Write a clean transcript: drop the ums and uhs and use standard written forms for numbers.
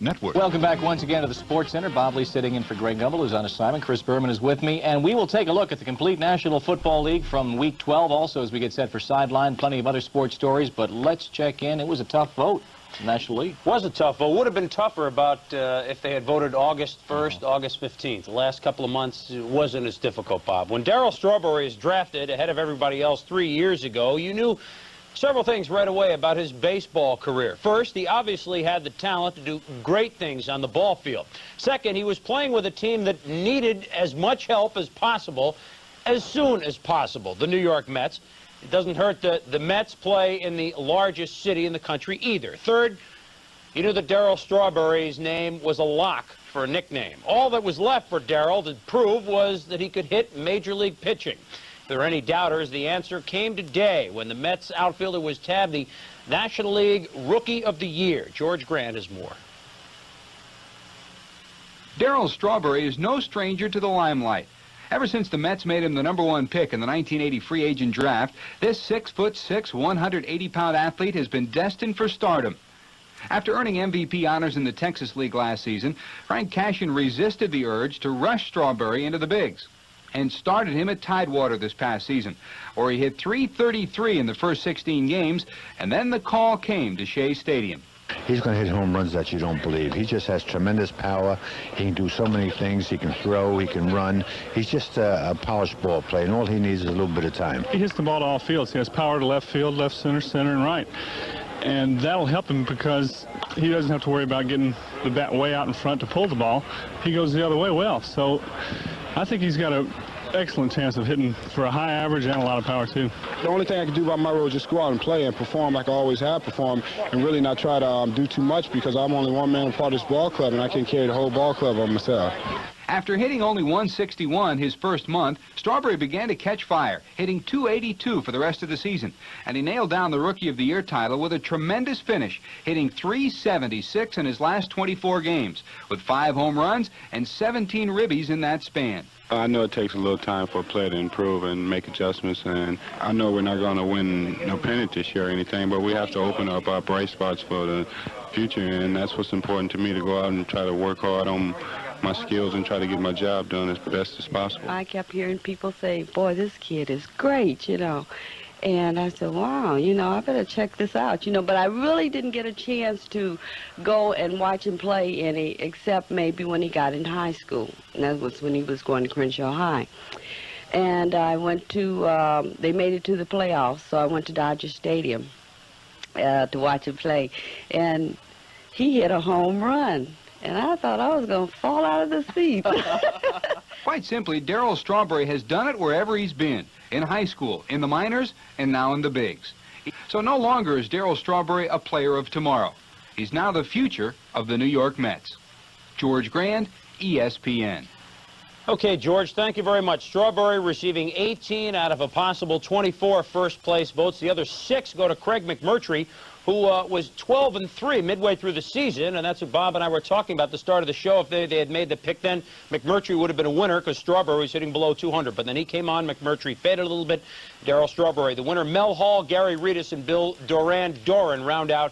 Network. Welcome back once again to the Sports Center. Bob Lee sitting in for Greg Gumbel, who's on assignment. Chris Berman is with me, and we will take a look at the complete National Football League from Week 12 also as we get set for Sideline. Plenty of other sports stories, but let's check in. It was a tough vote. National League. Was a tough vote. Would have been tougher about if they had voted August 1st, August 15th. The last couple of months it wasn't as difficult, Bob. When Darryl Strawberry is drafted ahead of everybody else 3 years ago, you knew several things right away about his baseball career. First, he obviously had the talent to do great things on the ball field. Second, he was playing with a team that needed as much help as possible as soon as possible, the New York Mets. It doesn't hurt that the Mets play in the largest city in the country either. Third, he knew that Darryl Strawberry's name was a lock for a nickname. All that was left for Darryl to prove was that he could hit major league pitching. If there were any doubters, the answer came today when the Mets outfielder was tabbed the National League Rookie of the Year. George Grant has more. Darryl Strawberry is no stranger to the limelight. Ever since the Mets made him the #1 pick in the 1980 free agent draft, this 6'6", 180-pound athlete has been destined for stardom. After earning MVP honors in the Texas League last season, Frank Cashin resisted the urge to rush Strawberry into the bigs and started him at Tidewater this past season, where he hit .333 in the first 16 games, and then the call came to Shea Stadium. He's going to hit home runs that you don't believe. He just has tremendous power. He can do so many things. He can throw. He can run. He's just a polished ball player, and all he needs is a little bit of time. He hits the ball to all fields. He has power to left field, left center, center, and right. And that'll help him because he doesn't have to worry about getting the bat way out in front to pull the ball. He goes the other way well. So I think he's got an excellent chance of hitting for a high average and a lot of power, too. The only thing I can do about my role is just go out and play and perform like I always have performed and really not try to do too much because I'm only one man part of this ball club and I can't carry the whole ball club on myself. After hitting only .161 his first month, Strawberry began to catch fire, hitting .282 for the rest of the season. And he nailed down the Rookie of the Year title with a tremendous finish, hitting .376 in his last 24 games, with 5 home runs and 17 ribbies in that span. I know it takes a little time for a player to improve and make adjustments, and I know we're not going to win no pennant this year or anything, but we have to open up our bright spots for the future, and that's what's important to me, to go out and try to work hard on my skills and try to get my job done as best as possible. I kept hearing people say, boy, this kid is great, you know. And I said, wow, you know, I better check this out, you know. But I really didn't get a chance to go and watch him play any, except maybe when he got in high school. And that was when he was going to Crenshaw High. And I went to, they made it to the playoffs, so I went to Dodger Stadium to watch him play. And he hit a home run. And I thought I was going to fall out of the seat. Quite simply, Darryl Strawberry has done it wherever he's been, in high school, in the minors, and now in the bigs. So no longer is Darryl Strawberry a player of tomorrow. He's now the future of the New York Mets. George Grant, ESPN. Okay, George, thank you very much. Strawberry receiving 18 out of a possible 24 first-place votes. The other 6 go to Craig McMurtry, who was 12-3 midway through the season, and that's what Bob and I were talking about at the start of the show. If they had made the pick then, McMurtry would have been a winner because Strawberry was hitting below 200. But then he came on, McMurtry faded a little bit. Darryl Strawberry, the winner. Mel Hall, Gary Reedus, and Bill Doran round out